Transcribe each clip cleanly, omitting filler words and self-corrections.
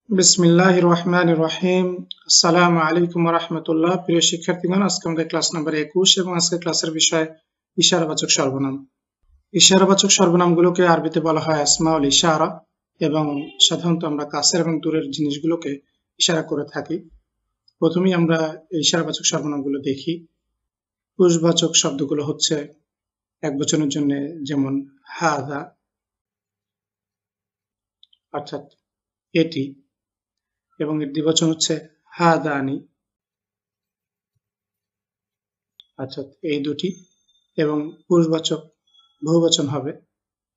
বিসমিল্লাহির রহমানির রহিম। আসসালামু আলাইকুম ওয়া রাহমাতুল্লাহ। প্রিয় শিক্ষার্থীগণ, আজকে আমাদের ক্লাস নাম্বার 21 এবং আজকের ক্লাসের বিষয় ইশারাবাচক সর্বনাম। ইশারাবাচক সর্বনামগুলোকে আরবিতে বলা হয় আসমাউল ইশারা এবং সাধারণত আমরা কাছের এবং দূরের জিনিসগুলোকে ইশারা করে থাকি। প্রথমেই আমরা এই ইশারাবাচক সর্বনামগুলো দেখি। পুরুষবাচক শব্দগুলো হচ্ছে একবচনের জন্য, যেমন হাযা অর্থাৎ এটি, এবং এর দ্বিবচন হচ্ছে হাদানি অর্থাৎ এই দুটি, এবং পুরুষবাচক বহুবচন হবে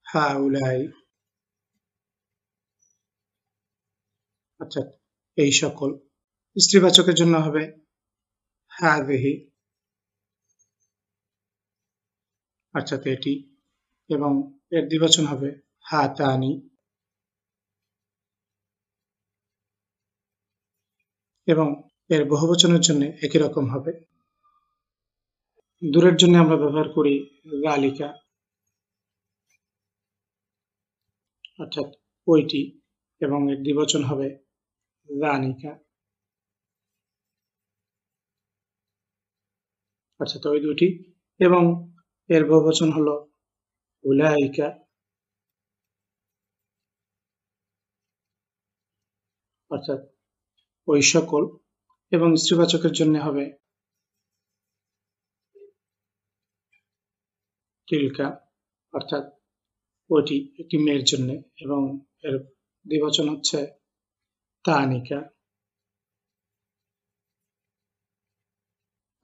হাউলাই অর্থাৎ এই সকল। স্ত্রীবাচকের জন্য হবে হাযিহি অর্থাৎ এটি, এবং এর দ্বিবচন হবে হাতানি, এবং এর বহুবচনের জন্য একই রকম হবে। দূরের জন্য আমরা ব্যবহার করি যালিকা অর্থাৎ ওইটি, এবং এর দ্বিবচন হবে যানিকা অর্থাৎ ওই দুটি, এবং এর বহুবচন হলো উলাইকা অর্থাৎ ওই সকল, এবং স্ত্রীবাচকের জন্য হবে তিলকা অর্থাৎ ওটি একটি মেয়ের জন্য, এবং এর দ্বিবচন হচ্ছে তানিকা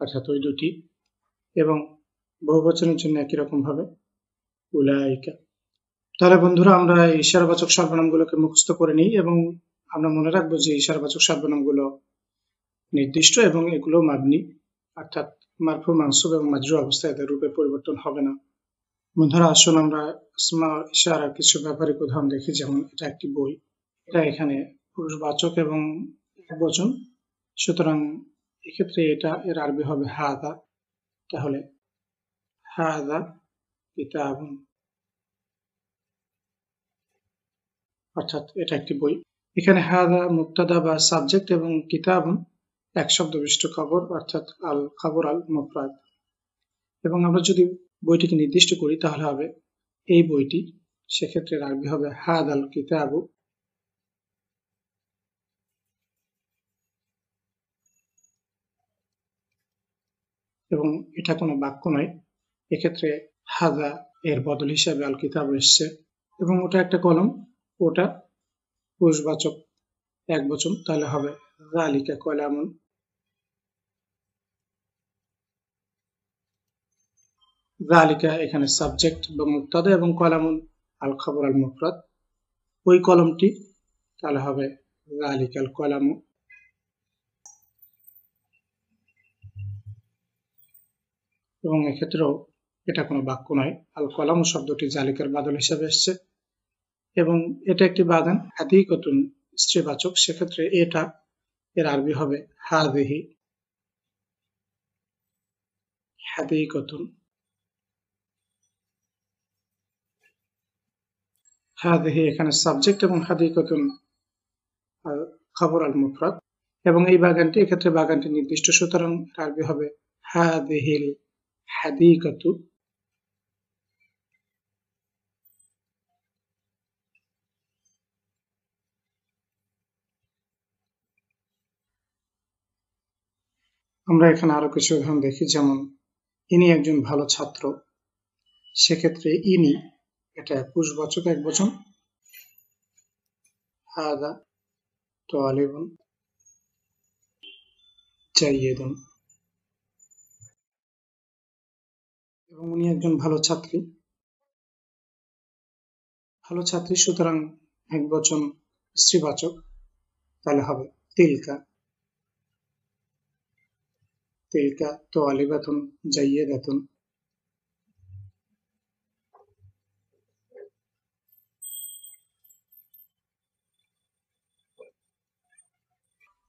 অর্থাৎ ওই দুটি, এবং বহুবচনের জন্য একই রকম ভাবে উলাইকা। তাহলে বন্ধুরা, আমরা এই ইশারাবাচক সর্বনামগুলোকে মুখস্থ করে নিই এবং আমরা মনে রাখবো যে ইশারাবাচক সর্বনামগুলো নির্দিষ্ট এবং এগুলো মাবনি অর্থাৎ মারফু, মানসুব এবং মাজরুর অবস্থায় এদের রূপের পরিবর্তন হবে না। বন্ধুরা, আসুন আমরা আসমা ইশারার কিছু ব্যবহারিক উদাহরণ দেখি। যেমন এটা একটি বই, এটা এখানে পুরুষবাচক এবং একবচন, সুতরাং এক্ষেত্রে এটা এর আরবি হবে হাদা। তাহলে হাদা কিতাবুন অর্থাৎ এটা একটি বই। এখানে হাদা মুবতাদা বা সাবজেক্ট এবং কিতাবুন এক শব্দ বিশিষ্ট খবর অর্থাৎ আল খবর আল মুফরাদ। এবং আমরা যদি বইটিকে নির্দিষ্ট করি তাহলে হবে এই বইটি, সেক্ষেত্রে আরবি হবে হাদাল কিতাবু। এবং এটা কোনো বাক্য নয়, এক্ষেত্রে হাদা এর বদল হিসাবে আল কিতাব এসছে। এবং ওটা একটা কলম, ওটা পুরুষবাচক একবচন, তাহলে হবে যালিকা কলামুন। যালিকা এখানে সাবজেক্ট বা মুবতাদা, এবং কলামুন আল খবর আল মুফরাদ, ওই কলমটি, তাহলে হবে যালিকাল কলামু। এবং এক্ষেত্রেও এটা কোনো বাক্য নয়, আল কলাম শব্দটি জালিকার বাদল হিসাবে এসছে, এবং এটা একটি বাগান, হাদিকতুন স্ত্রীবাচক, সেক্ষেত্রে এটা এর আরবি হবে হাদিহি হাদিকতুন। হাদিহি এখানে সাবজেক্ট এবং হাদিকতুন খবর আল মুফরাদ, এবং এই বাগানটি, এক্ষেত্রে বাগানটি নির্দিষ্ট, সুতরাং আরবি হবে হাদিহিল হাদিকতু। আমরা এখানে আরো কিছু উদাহরণ দেখি। যেমন ইনি একজন ভালো ছাত্র, সেক্ষেত্রে ইনি এটা পুরুষবাচক একবচন, হাদা তালিবুন জাইয়িদুন, এবং উনি একজন ভালো ছাত্রী, সুতরাং একবচন স্ত্রীবাচক, তাহলে হবে তিলকা তালিবাতুন জাইয়িদাতুন।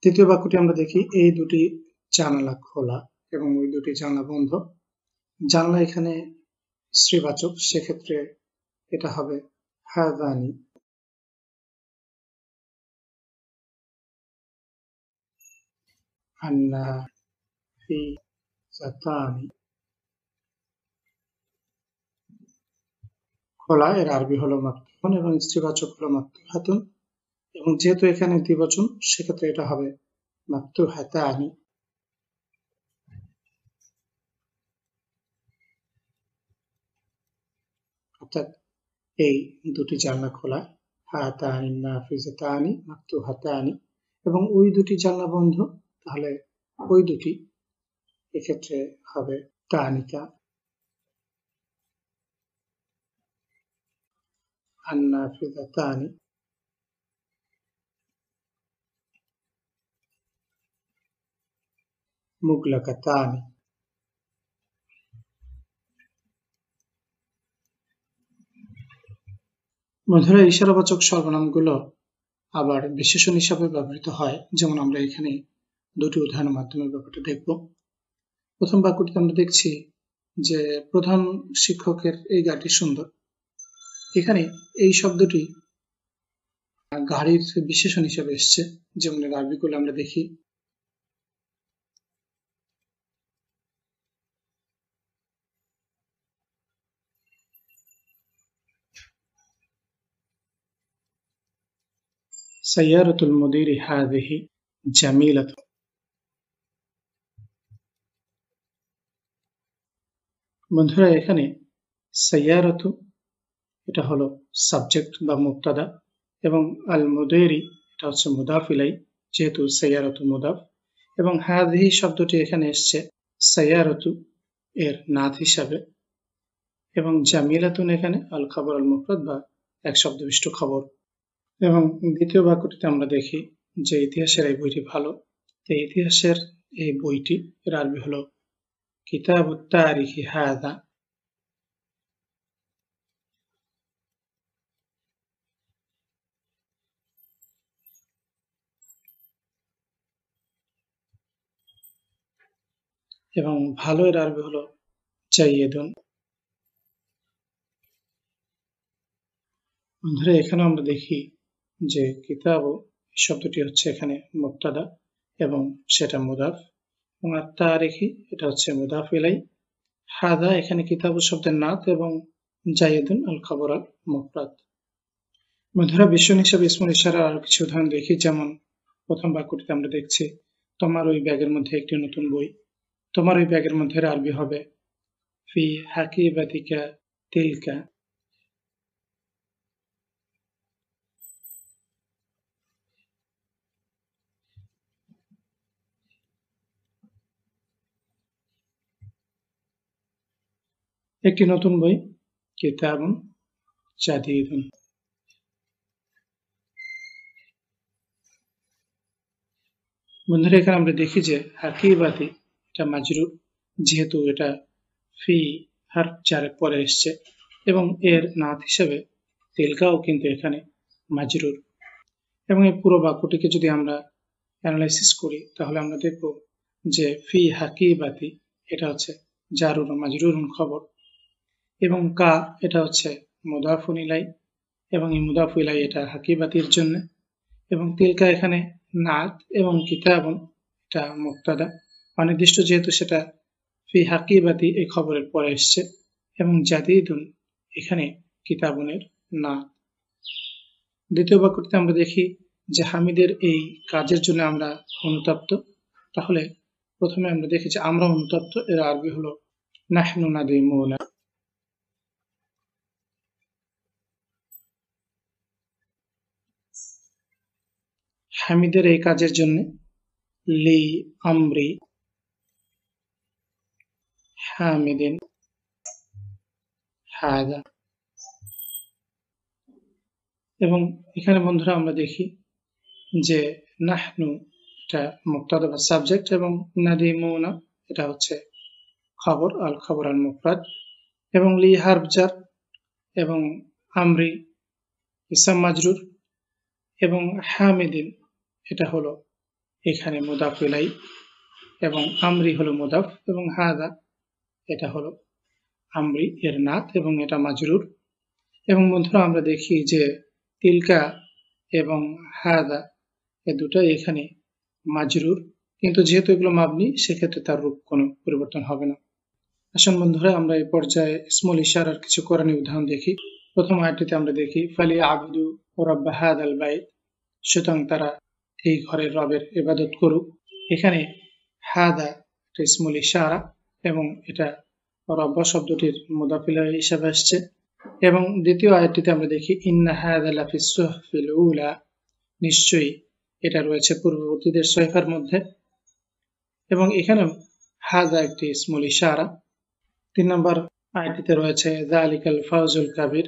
তৃতীয় বাক্যটি আমরা দেখি, এই দুটি জানালা খোলা এবং ওই দুটি জানালা বন্ধ। জানলা এখানে স্ত্রীবাচক, সেক্ষেত্রে এটা হবে হাদানি। আন্নাফিজাতানি, খোলা এর আরবি হলো মাকতুন এবং স্ত্রীবাচক হলো মাকতুহাতুন, এবং যেহেতু এখানে দ্বিবচন সেক্ষেত্রে এটা হবে মাকতুহাতানি। অর্থাৎ এই দুটি জানলা খোলা, হাতানি নাফিজাতানি মাকতুহাতানি, এবং ওই দুটি জানলা বন্ধ, তাহলে ওই দুটি এক্ষেত্রে হবে তানিকা। আন্নাফিজাতানি মুগলাকাতানি। বন্ধুরা, ইশারাবাচক সর্বনামগুলো আবার বিশেষণ হিসাবে ব্যবহৃত হয়, যেমন আমরা এখানে দুটি উদাহরণের মাধ্যমে ব্যাপারটা দেখব। প্রথম বাক্যটিতে আমরা দেখছি যে প্রধান শিক্ষকের এই গাড়িটি সুন্দর। এখানে এই শব্দটি গাড়ির বিশেষণ হিসেবে এসছে, যেমন এর আরবিগুলো আমরা দেখি। সাইয়ারাতুল মুদিরি হাযিহি জামিলাতুন। বন্ধুরা, এখানে সাইয়ারাতু এটা হলো সাবজেক্ট বা মুবতাদা, এবং আল মুদিরি এটা হচ্ছে মুদাফ ইলাই, যেহেতু সাইয়ারাতু মুদাফ, এবং হাযিহি শব্দটি এখানে এসছে সাইয়ারাতু এর নাত হিসাবে, এবং জামিলাতুন এখানে আল খবর আল মুফরাদ বা এক শব্দবিষ্ট খবর। এবং দ্বিতীয় বাক্যটিতে আমরা দেখি যে ইতিহাসের এই বইটি ভালো। তো ইতিহাসের এই বইটি এর আরবি হলো কিতাবুত তারিখি হাযা। এবং ভালো এর আরবি হলো জাইয়িদুন। বন্ধুরা, এখানে আমরা দেখি যে কিতাব শব্দটি হচ্ছে এখানে মুবতাদা এবং সেটা মুদাফ, এবং আত-তারিখি এটা হচ্ছে মুদাফ ইলাই। হাযা এখানে কিতাব শব্দের নাত, এবং জাইয়িদুন আল খবর আল মুফরাদ। বন্ধুরা, বিশেষণ হিসাবে ইসমুল ইশারার আরো কিছু উদাহরণ দেখি। যেমন প্রথম বাক্যটিতে আমরা দেখছি তোমার ওই ব্যাগের মধ্যে একটি নতুন বই। তোমার ওই ব্যাগের মধ্যে আরবি হবে ফি হাকিবাতিকা তিলকা। একটি নতুন বই কিতাবুন জাদীদুন। বন্ধুরা, এখানে আমরা দেখি যে হাকিবাতি এটা মাজরুর, যেহেতু এটা ফি হারফ জারের পরে এসছে, এবং এর নাত হিসেবে তিলকাও কিন্তু এখানে মাজরুর। এবং এই পুরো বাক্যটিকে যদি আমরা অ্যানালাইসিস করি, তাহলে আমরা দেখব যে ফি হাকিবাতি এটা হচ্ছে জারুর মাজরুরুন খবর, এবং কা এটা হচ্ছে মুদাফুন ইলাই, এবং এই মুদাফু ইলাই এটা হাকিবাতির জন্য, এবং তিলকা এখানে নাত, এবং কিতাবুন এটা মুবতাদা অনির্দিষ্ট, যেহেতু সেটা ফি হাকিবাতি এই খবরের পরে এসছে, এবং জাদীদুন এখানে কিতাবুনের নাত। দ্বিতীয় বাক্যটিতে আমরা দেখি যে হামিদের এই কাজের জন্য আমরা অনুতপ্ত। তাহলে প্রথমে আমরা দেখি যে আমরা অনুতপ্ত, এর আরবি হলো নাহনু নাদিমুনা। হামিদের এই কাজের জন্য লি আমরি হামিদিন হাযা। এবং এখানে বন্ধুরা আমরা দেখি যে নাহনু এটা মুবতাদা বা সাবজেক্ট, এবং নাদিমুনা এটা হচ্ছে খবর আল খবর আল মুফরাদ, এবং লি হারফ জার, এবং আমরি ইসম মাজরুর, এবং হামিদিন এটা হলো এখানে মুদাফ ইলাই, এবং আমরি হলো মুদাফ, এবং হাযা এটা হলো আমরি এর নাত, এবং এটা মাজরুর। এবং বন্ধুরা, আমরা দেখি যে তিলকা এবং হাযা এ দুটাই এখানে মাজরুর, কিন্তু যেহেতু এগুলো মাবনি সেক্ষেত্রে তার রূপ কোনো পরিবর্তন হবে না। আসুন বন্ধুরা আমরা এই পর্যায়ে ইসমুল ইশারার কিছু কোরআনী উদাহরণ দেখি। প্রথম আয়াতটিতে আমরা দেখি ফালিয়াবুদু রাব্বা হাযাল বাইত, সুতরাং তারা এই ঘরের রবের ইবাদত করুক। এখানে হাদা একটা ইসমুল ইশারা এবং এটা রব্বা শব্দটির মুদাফ ইলাইহি হিসেবে আসছে। এবং দ্বিতীয় আয়াতটিতে আমরা দেখি ইন্না হাযা লাফিস সুহফিল উলা, নিশ্চয়ই এটা রয়েছে পূর্ববর্তীদের সহিফার মধ্যে। এবং এখানেও হাযা একটি ইসমুল ইশারা। 3 নম্বর আয়াতটিতে রয়েছে যালিকাল ফাওজুল কাবীর,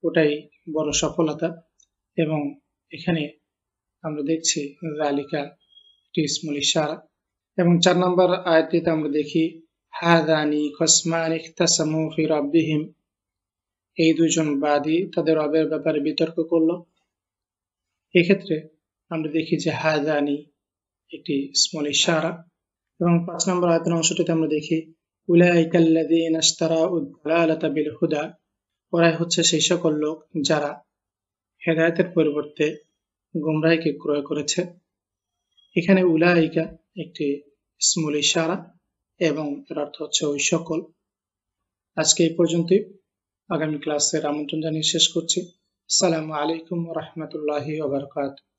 ওটাই বড় সফলতা। এবং এখানে আমরা দেখছি যালিকা একটি ইসমুল ইশারা। এবং 4 নম্বর আয়াতটিতে আমরা দেখি হাযানি খসমানি ইখতাসামু ফি রাব্বিহিম, এই দুইজন বাদী তাদের রবের ব্যাপারে বিতর্ক করলো। এক্ষেত্রে আমরা দেখি যে হাযানি একটি ইসমুল ইশারা। এবং 5 নম্বর আয়াতের অংশটিতে আমরা দেখি উলাইকাল্লাযীনা ইশতারাউদ দালালাতা বিল হুদা, ওরাই হচ্ছে সেই সকল লোক যারা হেদায়েতের পরিবর্তে গোমরাহিকে ক্রয় করেছে। এখানে উলাইকা একটি ইসমুল ইশারা এবং এর অর্থ হচ্ছে ওই সকল। আজকে এই পর্যন্তই, আগামী ক্লাসের আমন্ত্রণ জানিয়ে শেষ করছি। আসসালামু আলাইকুম ওয়া রাহমাতুল্লাহি ওয়া বারাকাতুহু।